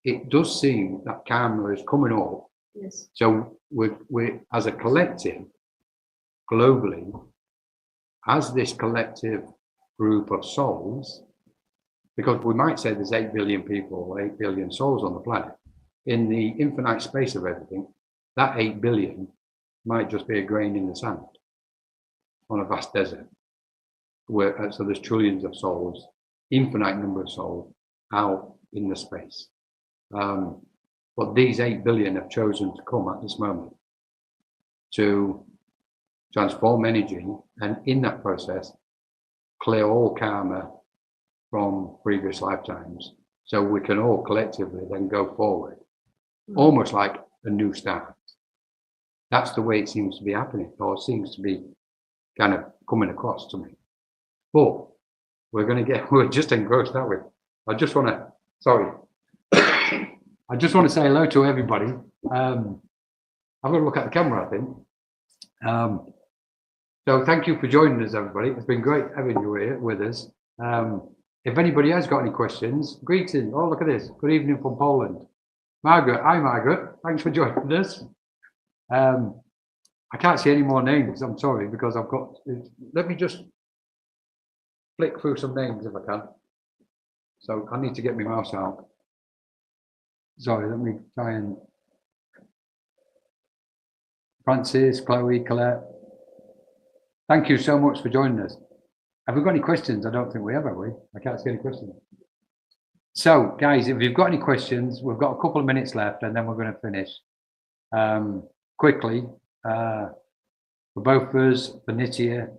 Speaker 1: it does seem that karma is coming up.
Speaker 2: Yes.
Speaker 1: So we're as a collective, globally, as this collective group of souls, because we might say there's 8 billion people, 8 billion souls on the planet. In the infinite space of everything, that 8 billion might just be a grain in the sand on a vast desert. So there's trillions of souls, infinite number of souls out in the space. But these 8 billion have chosen to come at this moment to transform energy, and in that process, clear all karma from previous lifetimes, so we can all collectively then go forward, almost like a new start. That's the way it seems to be happening, or seems to be kind of coming across to me. But we're just engrossed, aren't we? I just want to say hello to everybody. I'm going to look at the camera, I think. So thank you for joining us, everybody. It's been great having you here with us. If anybody has got any questions, greetings. Oh, look at this. Good evening from Poland. Margaret, hi Margaret. Thanks for joining us. I can't see any more names, I'm sorry, because I've got, let me just flick through some names if I can. So I need to get my mouse out. Sorry, let me try and, Francis, Chloe, Colette. Thank you so much for joining us. Have we got any questions? I don't think we have we? I can't see any questions. So, guys, if you've got any questions, we've got a couple of minutes left and then we're going to finish. Quickly, for both of us, for Nitya,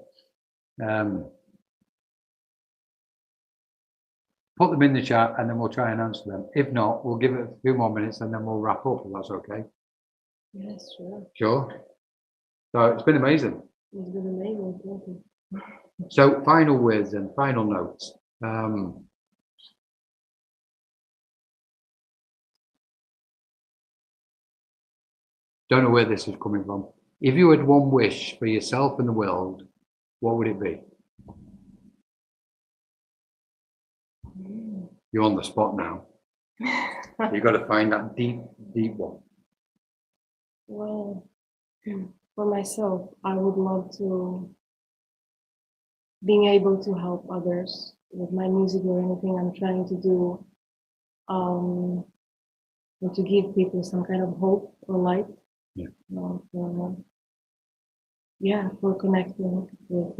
Speaker 1: put them in the chat and then we'll try and answer them. If not, we'll give it a few more minutes and then we'll wrap up, if that's okay.
Speaker 2: Yes, sure.
Speaker 1: Sure. So it's been amazing.
Speaker 2: It's been amazing. Thank you.
Speaker 1: So final words and final notes. Don't know where this is coming from. If you had one wish for yourself and the world, what would it be? You're on the spot now. You've got to find that deep, deep one.
Speaker 2: Well, for myself, I would love to being able to help others with my music or anything I'm trying to do, and to give people some kind of hope or light. For connecting with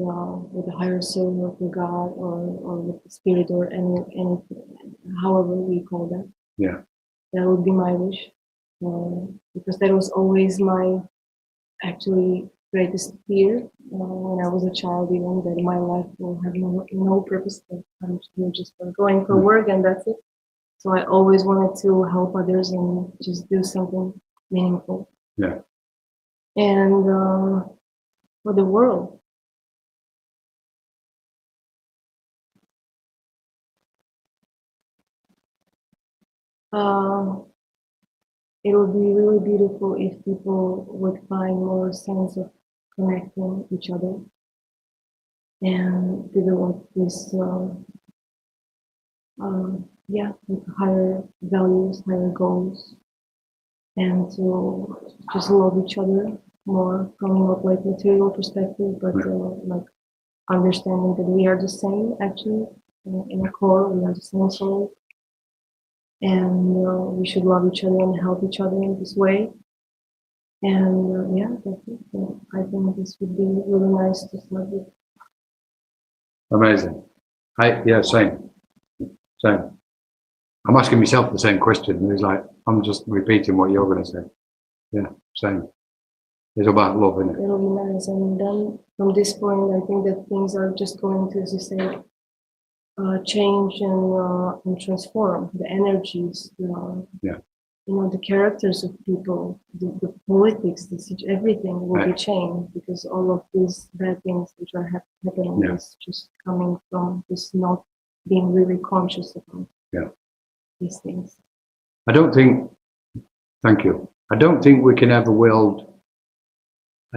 Speaker 2: the higher soul, or with God, or with the spirit, or any however we call that.
Speaker 1: Yeah,
Speaker 2: that would be my wish, because that was always my actually greatest fear when I was a child, even that my life will have no purpose. That I'm here just for going for work and that's it. So I always wanted to help others and just do something meaningful.
Speaker 1: Yeah.
Speaker 2: And for the world. It would be really beautiful if people would find more sense of connecting each other and develop this, with higher values, higher goals, and to just love each other more from not like material perspective, but like understanding that we are the same actually in a core, we are the same soul. And we should love each other and help each other in this way. And that's it. So I think this would be really nice to start with.
Speaker 1: Amazing. Same. I'm asking myself the same question. It's like, I'm just repeating what you're going to say. Yeah, same. It's about love, isn't it?
Speaker 2: It'll be nice. And then from this point, I think that things are just going to, as you say, change and transform the energies, the characters of people, the politics, everything will be changed because all of these bad things which are happening is just coming from this not being really conscious about these things.
Speaker 1: Thank you. I don't think we can ever wield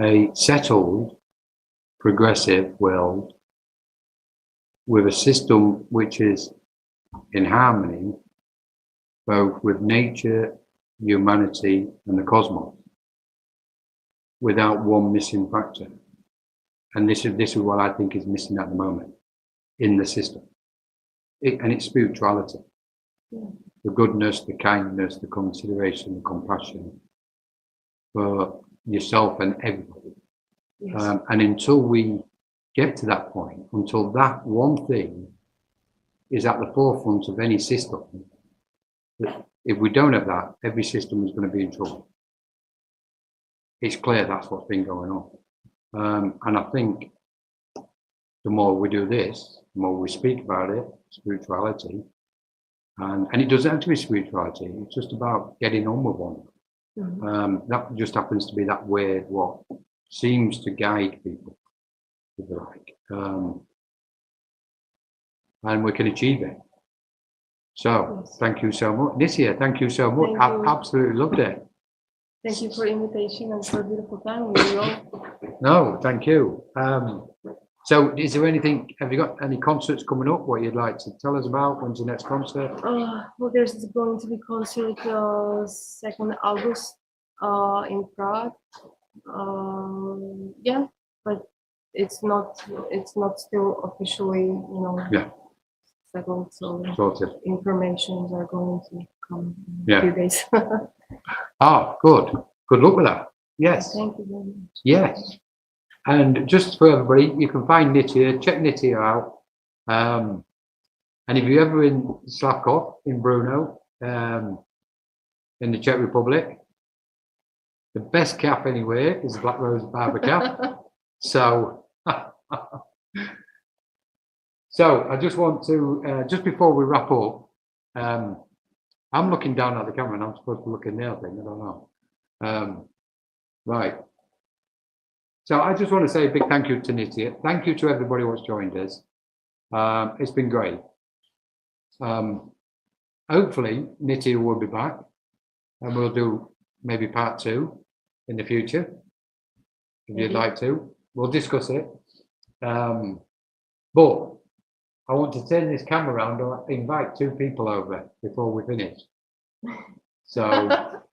Speaker 1: a settled, progressive world with a system which is in harmony both with nature, humanity, and the cosmos, without one missing factor. And this is what I think is missing at the moment in the system. And it's spirituality. The goodness, the kindness, the consideration, the compassion for yourself and everybody. Yes. And until we get to that point, until that one thing is at the forefront of any system, if we don't have that, every system is going to be in trouble. It's clear that's what's been going on. And I think the more we do this, the more we speak about it, spirituality, and it doesn't have to be spirituality, it's just about getting on with one. Mm-hmm. That just happens to be that way what seems to guide people, if you like. And we can achieve it. So, Thank you so much. Nitya, thank you so much. I absolutely loved it.
Speaker 2: Thank you for the invitation and for a beautiful time with you all.
Speaker 1: No, thank you. So is there anything, have you got any concerts coming up, what you'd like to tell us about? When's the next concert?
Speaker 2: Well, there's going to be concert 2nd August in Prague. But it's not still officially, settled, so informations are going to come in a few days.
Speaker 1: Good. Good luck with that. Yes.
Speaker 2: Thank you very much.
Speaker 1: Yes. And just for everybody, you can find Nitya, check Nitya out. And if you're ever in Slavkov, in Brno, in the Czech Republic, the best cap anywhere is the Black Rose Barber cap. So I just want to, just before we wrap up, I'm looking down at the camera and I'm supposed to look in there, I think, I don't know. Right. So I just want to say a big thank you to Nitya. Thank you to everybody who's joined us. It's been great. Hopefully Nitya will be back and we'll do maybe part 2 in the future. If you'd like to, we'll discuss it. But I want to turn this camera around and invite 2 people over before we finish. So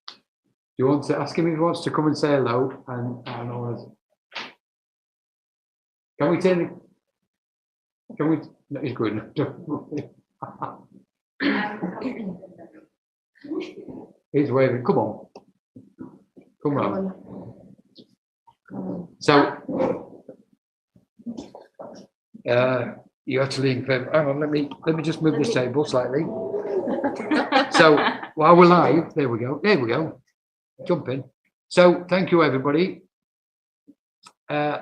Speaker 1: do you want to ask him if he wants to come and say hello? And can we turn it? Can we? No, he's good. He's waving. Come on. Come on. So you actually in favor. Hang on, let me just move this table slightly. So while we're live, there we go. Jump in. So thank you everybody.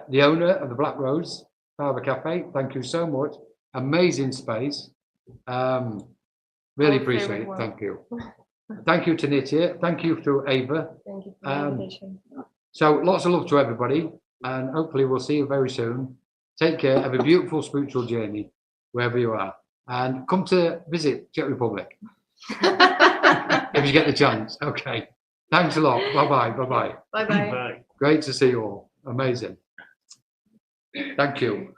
Speaker 1: the owner of the Black Rose Barber Cafe. Thank you so much. Amazing space. Really appreciate it. Thank you. Thank you to Nitya. Thank you to Ava.
Speaker 2: Thank you for the invitation.
Speaker 1: So lots of love to everybody, and hopefully we'll see you very soon. Take care. Have a beautiful spiritual journey wherever you are, and come to visit Czech Republic if you get the chance. Okay. Thanks a lot. Bye-bye. Bye-bye.
Speaker 2: Bye-bye.
Speaker 1: Great to see you all. Amazing. Thank you.